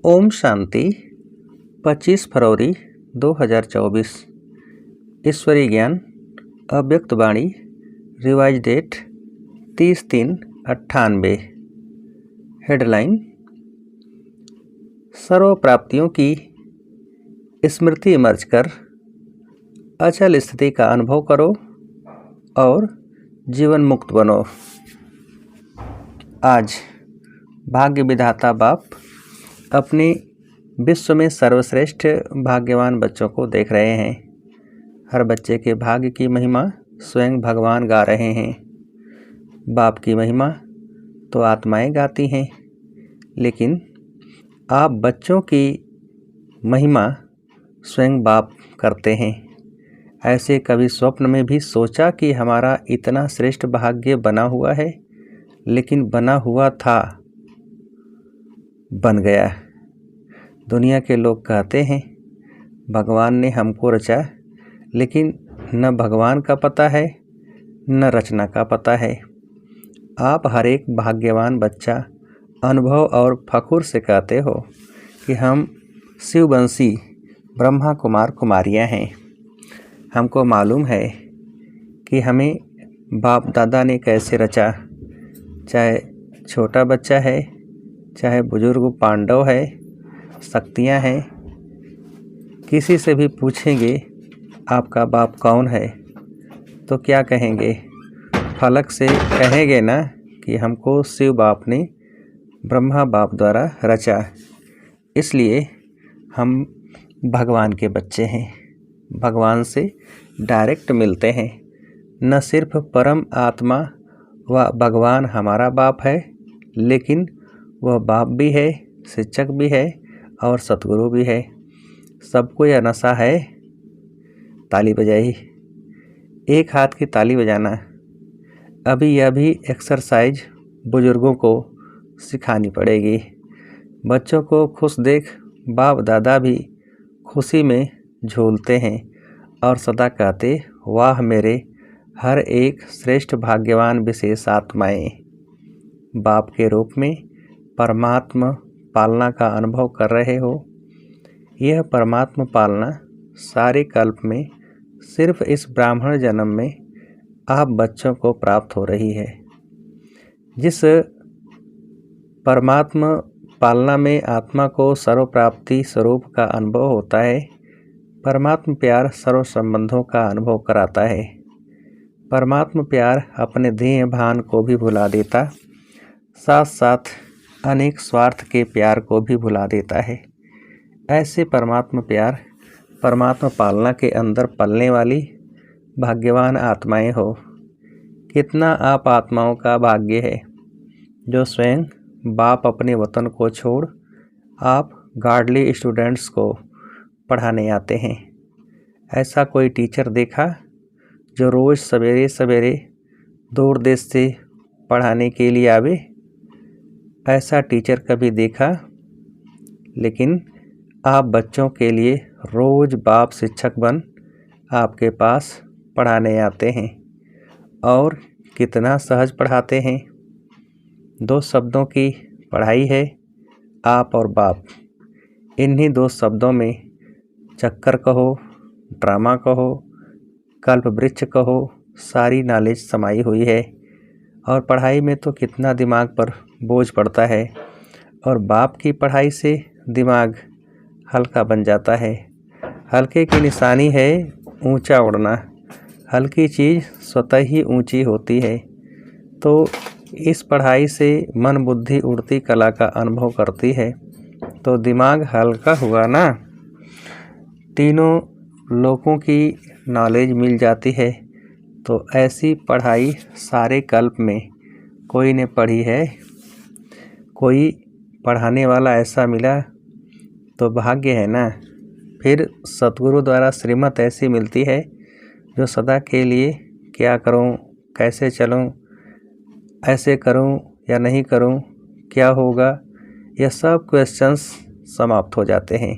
ओम शांति 25 फरवरी 2024। ईश्वरीय ज्ञान अव्यक्त वाणी रिवाइज डेट 30/3/98। हेडलाइन: सर्व प्राप्तियों की स्मृति इमर्ज कर अचल स्थिति का अनुभव करो और जीवन मुक्त बनो। आज भाग्य विधाता बाप अपने विश्व में सर्वश्रेष्ठ भाग्यवान बच्चों को देख रहे हैं। हर बच्चे के भाग्य की महिमा स्वयं भगवान गा रहे हैं। बाप की महिमा तो आत्माएं गाती हैं, लेकिन आप बच्चों की महिमा स्वयं बाप करते हैं। ऐसे कभी स्वप्न में भी सोचा कि हमारा इतना श्रेष्ठ भाग्य बना हुआ है, लेकिन बना हुआ था, बन गया। दुनिया के लोग कहते हैं भगवान ने हमको रचा, लेकिन न भगवान का पता है न रचना का पता है। आप हर एक भाग्यवान बच्चा अनुभव और फखुर से कहते हो कि हम शिववंशी ब्रह्मा कुमार कुमारियां हैं। हमको मालूम है कि हमें बाप दादा ने कैसे रचा। चाहे छोटा बच्चा है, चाहे बुजुर्ग पांडव है, शक्तियाँ हैं, किसी से भी पूछेंगे आपका बाप कौन है तो क्या कहेंगे? फलक से कहेंगे ना कि हमको शिव बाप ने ब्रह्मा बाप द्वारा रचा। इसलिए हम भगवान के बच्चे हैं, भगवान से डायरेक्ट मिलते हैं। न सिर्फ परम आत्मा व भगवान हमारा बाप है, लेकिन वह बाप भी है, शिक्षक भी है और सतगुरु भी है। सबको यह नशा है। ताली बजाई, एक हाथ की ताली बजाना। अभी यह भी एक्सरसाइज बुजुर्गों को सिखानी पड़ेगी। बच्चों को खुश देख बाप दादा भी खुशी में झूलते हैं और सदा कहते, वाह मेरे हर एक श्रेष्ठ भाग्यवान विशेष आत्माएं। बाप के रूप में परमात्मा पालना का अनुभव कर रहे हो। यह परमात्मा पालना सारे कल्प में सिर्फ इस ब्राह्मण जन्म में आप बच्चों को प्राप्त हो रही है। जिस परमात्मा पालना में आत्मा को सर्व प्राप्ति स्वरूप का अनुभव होता है, परमात्मा प्यार सर्व संबंधों का अनुभव कराता है। परमात्मा प्यार अपने देह भान को भी भुला देता, साथ साथ अनेक स्वार्थ के प्यार को भी भुला देता है। ऐसे परमात्मा प्यार परमात्मा पालना के अंदर पलने वाली भाग्यवान आत्माएं हो। कितना आप आत्माओं का भाग्य है जो स्वयं बाप अपने वतन को छोड़ आप गार्डली स्टूडेंट्स को पढ़ाने आते हैं। ऐसा कोई टीचर देखा जो रोज़ सवेरे सवेरे दूर देश से पढ़ाने के लिए आवे? ऐसा टीचर कभी देखा? लेकिन आप बच्चों के लिए रोज़ बाप शिक्षक बन आपके पास पढ़ाने आते हैं, और कितना सहज पढ़ाते हैं। 2 शब्दों की पढ़ाई है, आप और बाप। इन्हीं 2 शब्दों में चक्कर कहो, ड्रामा कहो, कल्प वृक्ष कहो, सारी नॉलेज समाई हुई है। और पढ़ाई में तो कितना दिमाग पर बोझ पड़ता है, और बाप की पढ़ाई से दिमाग हल्का बन जाता है। हल्के की निशानी है ऊंचा उड़ना। हल्की चीज़ स्वतः ही ऊंची होती है। तो इस पढ़ाई से मन बुद्धि उड़ती कला का अनुभव करती है, तो दिमाग हल्का हुआ ना। तीनों लोगों की नॉलेज मिल जाती है। तो ऐसी पढ़ाई सारे कल्प में कोई ने पढ़ी है? कोई पढ़ाने वाला ऐसा मिला तो भाग्य है ना। फिर सतगुरु द्वारा श्रीमत ऐसी मिलती है जो सदा के लिए क्या करूं, कैसे चलूं, ऐसे करूं या नहीं करूं, क्या होगा, यह सब क्वेश्चंस समाप्त हो जाते हैं।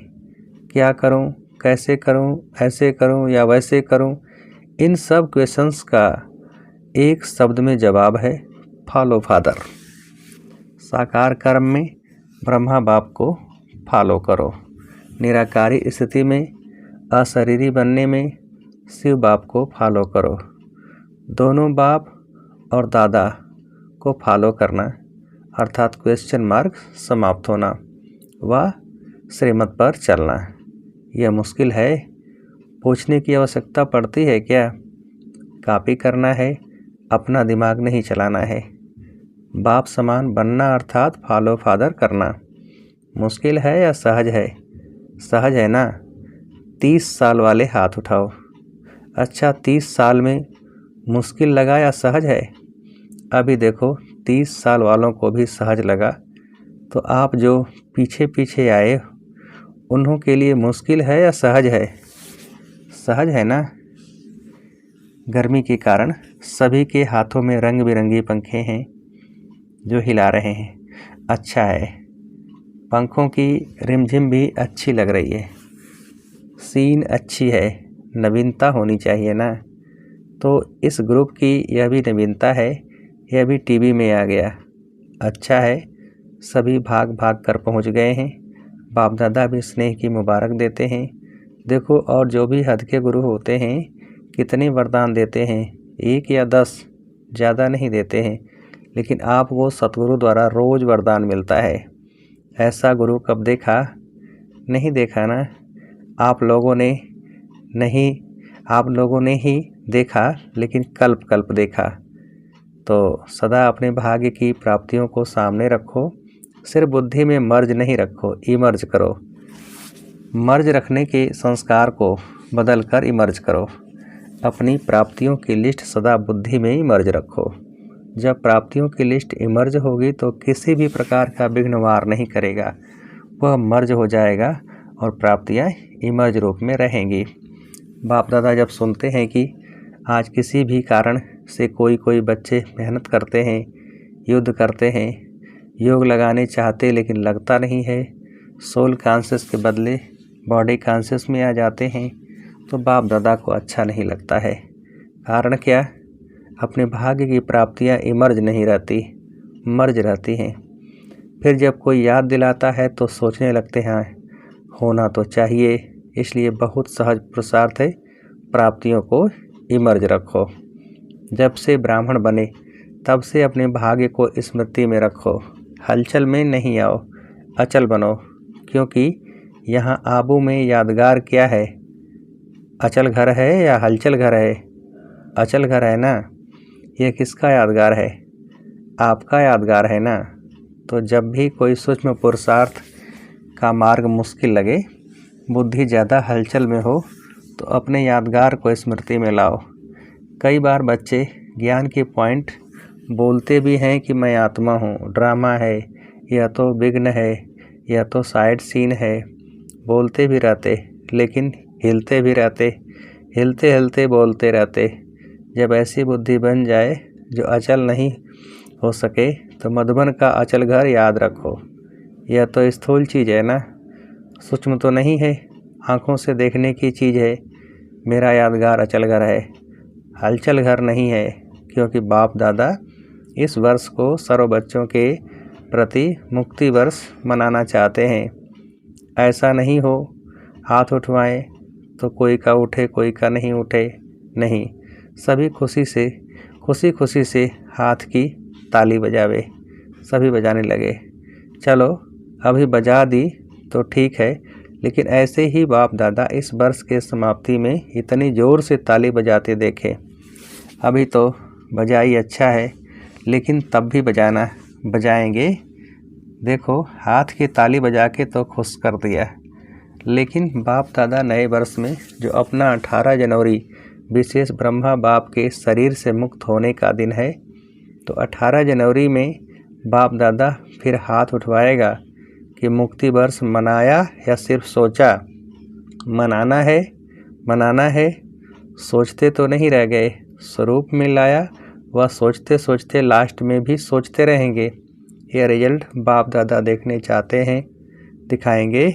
क्या करूं, कैसे करूं, ऐसे करूं या वैसे करूं, इन सब क्वेश्चंस का एक शब्द में जवाब है, फॉलो फादर। साकार कर्म में ब्रह्मा बाप को फॉलो करो। निराकारी स्थिति में, अशरीरी बनने में शिव बाप को फॉलो करो। दोनों बाप और दादा को फॉलो करना अर्थात क्वेश्चन मार्क समाप्त होना व श्रीमत पर चलना। यह मुश्किल है, पूछने की आवश्यकता पड़ती है क्या? कॉपी करना है, अपना दिमाग नहीं चलाना है। बाप समान बनना अर्थात फॉलो फादर करना मुश्किल है या सहज है? सहज है ना? 30 साल वाले हाथ उठाओ। अच्छा, 30 साल में मुश्किल लगा या सहज है? अभी देखो, 30 साल वालों को भी सहज लगा, तो आप जो पीछे पीछे आए उन्हों के लिए मुश्किल है या सहज है? सहज है ना? गर्मी के कारण सभी के हाथों में रंग बिरंगी पंखे हैं जो हिला रहे हैं। अच्छा है, पंखों की रिमझिम भी अच्छी लग रही है। सीन अच्छी है, नवीनता होनी चाहिए ना। तो इस ग्रुप की यह भी नवीनता है, यह भी टीवी में आ गया। अच्छा है, सभी भाग भाग कर पहुंच गए हैं। बाप दादा भी स्नेह की मुबारक देते हैं। देखो, और जो भी हद के गुरु होते हैं कितने वरदान देते हैं, 1 या 10, ज़्यादा नहीं देते हैं, लेकिन आपको सतगुरु द्वारा रोज़ वरदान मिलता है। ऐसा गुरु कब देखा? नहीं देखा ना। आप लोगों ने ही देखा, लेकिन कल्प कल्प देखा। तो सदा अपने भाग्य की प्राप्तियों को सामने रखो। सिर्फ बुद्धि में मर्ज नहीं रखो, इमर्ज करो। मर्ज रखने के संस्कार को बदल कर इमर्ज करो। अपनी प्राप्तियों की लिस्ट सदा बुद्धि में इमर्ज रखो। जब प्राप्तियों की लिस्ट इमर्ज होगी तो किसी भी प्रकार का विघ्न वार नहीं करेगा, वह मर्ज हो जाएगा और प्राप्तियाँ इमर्ज रूप में रहेंगी। बाप दादा जब सुनते हैं कि आज किसी भी कारण से कोई बच्चे मेहनत करते हैं, युद्ध करते हैं, योग लगाने चाहते लेकिन लगता नहीं है, सोल कॉन्शियस के बदले बॉडी कॉन्शियस में आ जाते हैं, तो बाप दादा को अच्छा नहीं लगता है। कारण क्या? अपने भाग्य की प्राप्तियां इमर्ज नहीं रहती, मर्ज रहती हैं। फिर जब कोई याद दिलाता है तो सोचने लगते हैं होना तो चाहिए, इसलिए बहुत सहज पुरुषार्थ है, प्राप्तियों को इमर्ज रखो। जब से ब्राह्मण बने तब से अपने भाग्य को स्मृति में रखो। हलचल में नहीं आओ, अचल बनो, क्योंकि यहाँ आबू में यादगार क्या है? अचल घर है या हलचल घर है? अचल घर है ना। यह किसका यादगार है? आपका यादगार है ना। तो जब भी कोई सूक्ष्म पुरुषार्थ का मार्ग मुश्किल लगे, बुद्धि ज़्यादा हलचल में हो, तो अपने यादगार को स्मृति में लाओ। कई बार बच्चे ज्ञान के पॉइंट बोलते भी हैं कि मैं आत्मा हूँ, ड्रामा है, यह तो विघ्न है, यह तो साइड सीन है, बोलते भी रहते लेकिन हिलते भी रहते, हिलते हिलते बोलते रहते। जब ऐसी बुद्धि बन जाए जो अचल नहीं हो सके, तो मधुबन का अचल घर याद रखो। यह तो स्थूल चीज़ है ना, सूक्ष्म तो नहीं है, आँखों से देखने की चीज़ है। मेरा यादगार अचल घर है, हलचल घर नहीं है, क्योंकि बाप दादा इस वर्ष को सर्व बच्चों के प्रति मुक्ति वर्ष मनाना चाहते हैं। ऐसा नहीं हो हाथ उठवाएं तो कोई का उठे कोई का नहीं उठे, नहीं, सभी खुशी खुशी से हाथ की ताली बजावे। सभी बजाने लगे। चलो अभी बजा दी तो ठीक है, लेकिन ऐसे ही बाप दादा इस वर्ष के समाप्ति में इतनी ज़ोर से ताली बजाते देखे। अभी तो बजाई अच्छा है, लेकिन तब भी बजाएंगे। देखो, हाथ की ताली बजा के तो खुश कर दिया, लेकिन बाप दादा नए वर्ष में जो अपना 18 जनवरी विशेष ब्रह्मा बाप के शरीर से मुक्त होने का दिन है, तो 18 जनवरी में बाप दादा फिर हाथ उठवाएगा कि मुक्ति वर्ष मनाया या सिर्फ सोचा। मनाना है, सोचते तो नहीं रह गए, स्वरूप में लाया, वह सोचते सोचते लास्ट में भी सोचते रहेंगे। यह रिजल्ट बाप दादा देखने चाहते हैं, दिखाएंगे।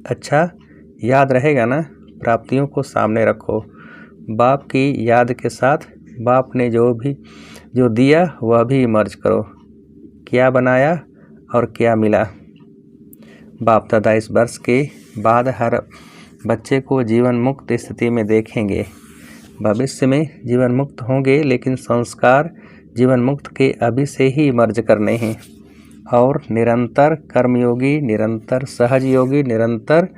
अच्छा, याद रहेगा ना। प्राप्तियों को सामने रखो, बाप की याद के साथ बाप ने जो दिया वह भी इमर्ज करो। क्या बनाया और क्या मिला। बाप दादा इस वर्ष के बाद हर बच्चे को जीवन मुक्त स्थिति में देखेंगे। भविष्य में जीवन मुक्त होंगे, लेकिन संस्कार जीवन मुक्त के अभी से ही मर्ज करने हैं। और निरंतर कर्मयोगी, निरंतर सहज योगी, निरंतर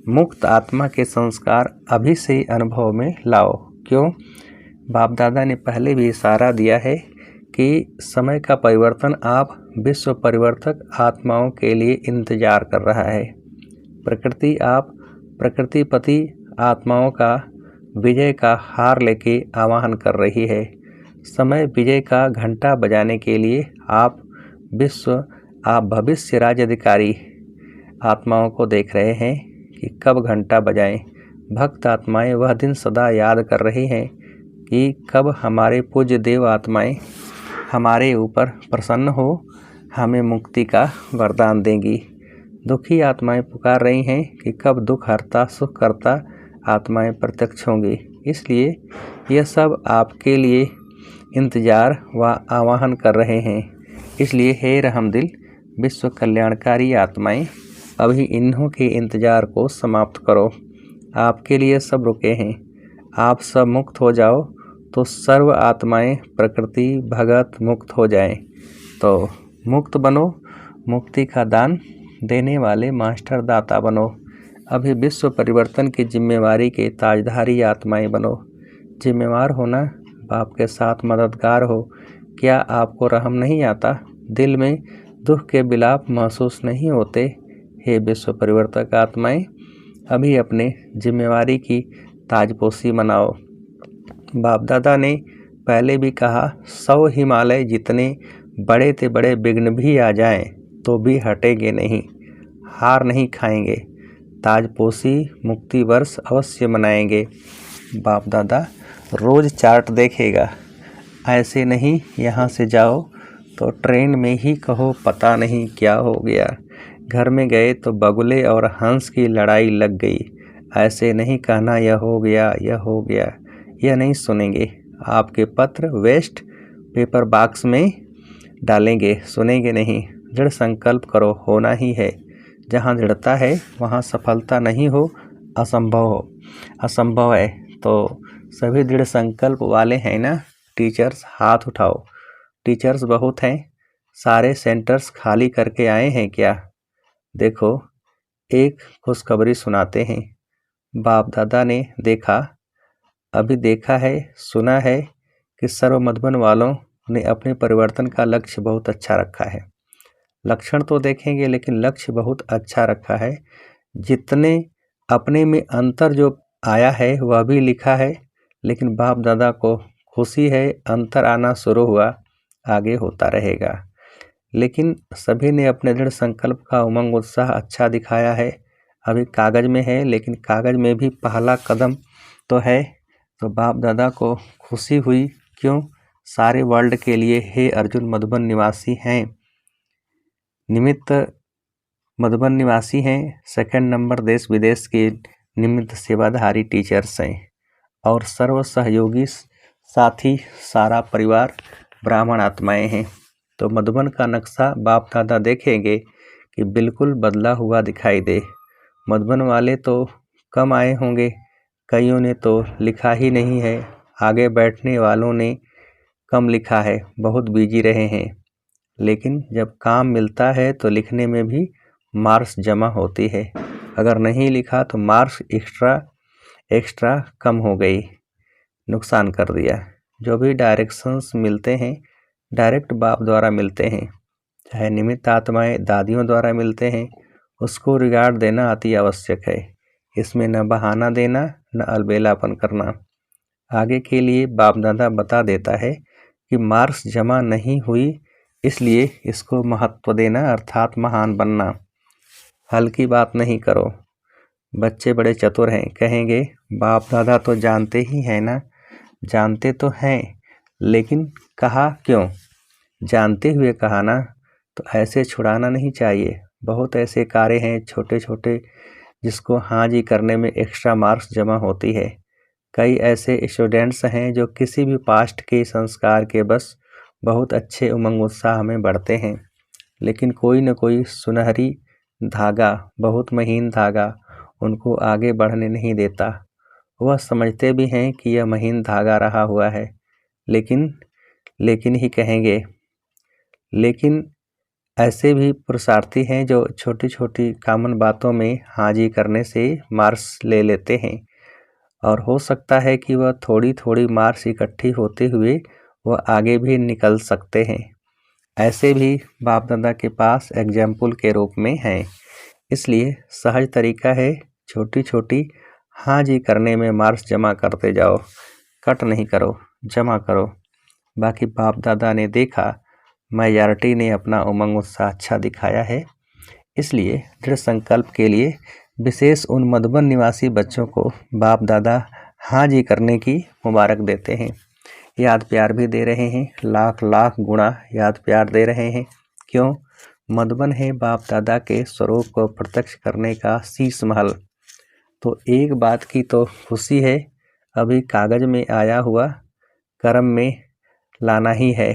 मुक्त आत्मा के संस्कार अभी से अनुभव में लाओ। क्यों? बाप दादा ने पहले भी इशारा दिया है कि समय का परिवर्तन आप विश्व परिवर्तक आत्माओं के लिए इंतजार कर रहा है। प्रकृति आप प्रकृतिपति आत्माओं का विजय का हार लेके आवाहन कर रही है। समय विजय का घंटा बजाने के लिए आप भविष्य राज्याधिकारी आत्माओं को देख रहे हैं कि कब घंटा बजाएं। भक्त आत्माएं वह दिन सदा याद कर रही हैं कि कब हमारे पूज्य देव आत्माएं हमारे ऊपर प्रसन्न हो हमें मुक्ति का वरदान देंगी। दुखी आत्माएं पुकार रही हैं कि कब दुख हरता सुख करता आत्माएं प्रत्यक्ष होंगी। इसलिए यह सब आपके लिए इंतजार व आवाहन कर रहे हैं। इसलिए हे रहमदिल विश्व कल्याणकारी आत्माएं, अभी इन्हों के इंतजार को समाप्त करो। आपके लिए सब रुके हैं। आप सब मुक्त हो जाओ तो सर्व आत्माएं प्रकृति भगत मुक्त हो जाएं। तो मुक्त बनो, मुक्ति का दान देने वाले मास्टर दाता बनो। अभी विश्व परिवर्तन की जिम्मेवारी के ताजधारी आत्माएं बनो। जिम्मेवार होना बाप के साथ मददगार हो। क्या आपको रहम नहीं आता? दिल में दुख के विलाप महसूस नहीं होते? हे विश्व परिवर्तक आत्माएं, अभी अपने जिम्मेवारी की ताजपोशी मनाओ। बाप दादा ने पहले भी कहा, 100 हिमालय जितने बड़े ते बड़े विघ्न भी आ जाएं तो भी हटेंगे नहीं, हार नहीं खाएंगे। ताजपोशी मुक्ति वर्ष अवश्य मनाएंगे। बाप दादा रोज चार्ट देखेगा। ऐसे नहीं यहाँ से जाओ तो ट्रेन में ही कहो पता नहीं क्या हो गया। घर में गए तो बगुले और हंस की लड़ाई लग गई। ऐसे नहीं कहना यह हो गया, यह हो गया। यह नहीं सुनेंगे। आपके पत्र वेस्ट पेपर बॉक्स में डालेंगे, सुनेंगे नहीं। दृढ़ संकल्प करो, होना ही है। जहाँ दृढ़ता है वहाँ सफलता नहीं हो, असंभव है। तो सभी दृढ़ संकल्प वाले हैं ना? टीचर्स हाथ उठाओ। टीचर्स बहुत हैं। सारे सेंटर्स खाली करके आए हैं क्या? देखो, एक खुशखबरी सुनाते हैं। बाप दादा ने अभी देखा है, सुना है कि सर्व मधुबन वालों ने अपने परिवर्तन का लक्ष्य बहुत अच्छा रखा है। लक्षण तो देखेंगे, लेकिन लक्ष्य बहुत अच्छा रखा है। जितने अपने में अंतर जो आया है वह भी लिखा है, लेकिन बाप दादा को खुशी है, अंतर आना शुरू हुआ, आगे होता रहेगा। लेकिन सभी ने अपने दृढ़ संकल्प का उमंग उत्साह अच्छा दिखाया है। अभी कागज में है, लेकिन कागज में भी पहला कदम तो है। तो बाप दादा को खुशी हुई। क्यों? सारे वर्ल्ड के लिए हे अर्जुन मधुबन निवासी हैं, निमित्त मधुबन निवासी हैं। सेकंड नंबर देश विदेश के निमित्त सेवाधारी टीचर्स हैं और सर्व सहयोगी साथी सारा परिवार ब्राह्मण आत्माएं हैं। तो मधुबन का नक्शा बाप दादा देखेंगे कि बिल्कुल बदला हुआ दिखाई दे। मधुबन वाले तो कम आए होंगे, कईयों ने तो लिखा ही नहीं है। आगे बैठने वालों ने कम लिखा है, बहुत बिजी रहे हैं। लेकिन जब काम मिलता है तो लिखने में भी मार्क्स जमा होती है। अगर नहीं लिखा तो मार्क्स एक्स्ट्रा कम हो गई, नुकसान कर दिया। जो भी डायरेक्शंस मिलते हैं डायरेक्ट बाप द्वारा मिलते हैं, चाहे निमित्त आत्माएं दादियों द्वारा मिलते हैं, उसको रिगार्ड देना अति आवश्यक है। इसमें न बहाना देना, न अलबेलापन करना। आगे के लिए बाप दादा बता देता है कि मार्क्स जमा नहीं हुई, इसलिए इसको महत्व देना अर्थात महान बनना। हल्की बात नहीं करो। बच्चे बड़े चतुर हैं, कहेंगे बाप दादा तो जानते ही हैं ना। जानते तो हैं, लेकिन कहा क्यों? जानते हुए कहा ना, तो ऐसे छुड़ाना नहीं चाहिए। बहुत ऐसे कार्य हैं छोटे छोटे जिसको हाँ जी करने में एक्स्ट्रा मार्क्स जमा होती है। कई ऐसे स्टूडेंट्स हैं जो किसी भी पास्ट के संस्कार के बस बहुत अच्छे उमंग उत्साह में बढ़ते हैं, लेकिन कोई न कोई सुनहरी धागा, बहुत महीन धागा उनको आगे बढ़ने नहीं देता। वह समझते भी हैं कि यह महीन धागा रहा हुआ है, लेकिन ही कहेंगे। लेकिन ऐसे भी पुरुषार्थी हैं जो छोटी छोटी कॉमन बातों में हाँ जी करने से मार्क्स ले लेते हैं, और हो सकता है कि वह थोड़ी थोड़ी मार्क्स इकट्ठी होते हुए वह आगे भी निकल सकते हैं। ऐसे भी बाप दादा के पास एग्जाम्पल के रूप में हैं। इसलिए सहज तरीका है, छोटी छोटी हाँ जी करने में मार्क्स जमा करते जाओ, कट नहीं करो, जमा करो। बाकी बाप दादा ने देखा मेजॉरिटी ने अपना उमंग उत्साह अच्छा दिखाया है, इसलिए दृढ़ संकल्प के लिए विशेष उन मधुबन निवासी बच्चों को बाप दादा हाँ जी करने की मुबारक देते हैं। याद प्यार भी दे रहे हैं, लाख लाख गुणा याद प्यार दे रहे हैं। क्यों? मधुबन है बाप दादा के स्वरूप को प्रत्यक्ष करने का शीश महल। तो एक बात की तो खुशी है, अभी कागज में आया हुआ कर्म में लाना ही है।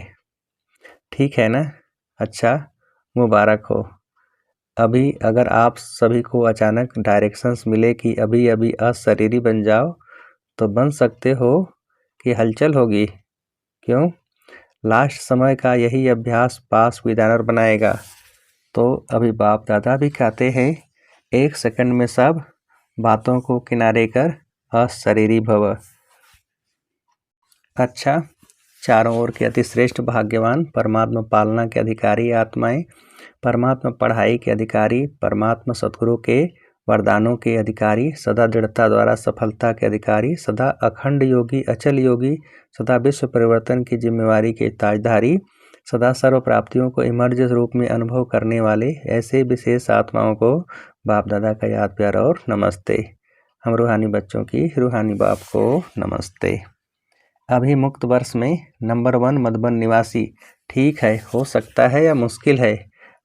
ठीक है ना? अच्छा, मुबारक हो। अभी अगर आप सभी को अचानक डायरेक्शंस मिले कि अभी अभी अशरीरी बन जाओ, तो बन सकते हो कि हलचल होगी। क्यों? लास्ट समय का यही अभ्यास पास विदानर बनाएगा। तो अभी बाप दादा भी कहते हैं, 1 सेकंड में सब बातों को किनारे कर अशरीरी भव। अच्छा, चारों ओर के अति श्रेष्ठ भाग्यवान, परमात्मा पालना के अधिकारी आत्माएं, परमात्मा पढ़ाई के अधिकारी, परमात्मा सद्गुरु के वरदानों के अधिकारी, सदा दृढ़ता द्वारा सफलता के अधिकारी, सदा अखंड योगी, अचल योगी, सदा विश्व परिवर्तन की जिम्मेवारी के ताजधारी, सदा सर्व प्राप्तियों को इमर्ज रूप में अनुभव करने वाले ऐसे विशेष आत्माओं को बाप दादा का याद प्यार और नमस्ते। हम रूहानी बच्चों की रूहानी बाप को नमस्ते। अभी मुक्त वर्ष में नंबर 1 मधुबन निवासी, ठीक है, हो सकता है या मुश्किल है?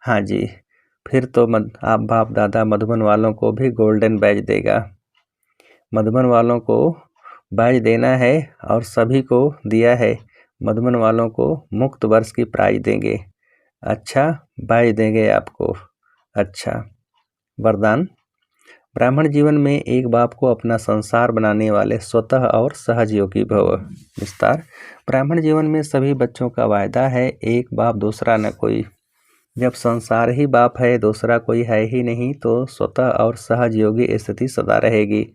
हाँ जी, फिर तो आप बाप दादा मधुबन वालों को भी गोल्डन बैज देगा। मधुबन वालों को बैज देना है और सभी को दिया है। मधुबन वालों को मुक्त वर्ष की प्राइज देंगे। अच्छा, बैज देंगे आपको। अच्छा, वरदान। ब्राह्मण जीवन में एक बाप को अपना संसार बनाने वाले स्वतः और सहज योगी भव। विस्तार। ब्राह्मण जीवन में सभी बच्चों का वायदा है, एक बाप दूसरा न कोई। जब संसार ही बाप है, दूसरा कोई है ही नहीं, तो स्वतः और सहज योगी स्थिति सदा रहेगी।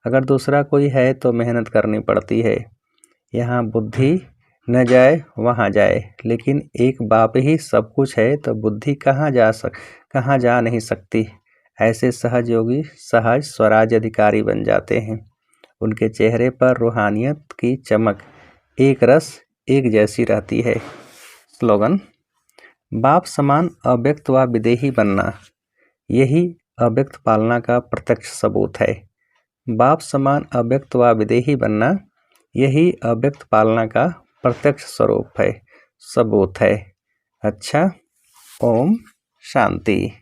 अगर दूसरा कोई है तो मेहनत करनी पड़ती है। यहाँ बुद्धि न जाए वहाँ जाए, लेकिन एक बाप ही सब कुछ है तो बुद्धि कहाँ जा नहीं सकती। ऐसे सहज योगी सहज स्वराज अधिकारी बन जाते हैं। उनके चेहरे पर रूहानियत की चमक एक रस एक जैसी रहती है। स्लोगन। बाप समान अव्यक्त व विदेही बनना, यही अव्यक्त पालना का प्रत्यक्ष सबूत है। बाप समान अव्यक्त व विदेही बनना, यही अव्यक्त पालना का प्रत्यक्ष स्वरूप है, सबूत है। अच्छा, ओम शांति।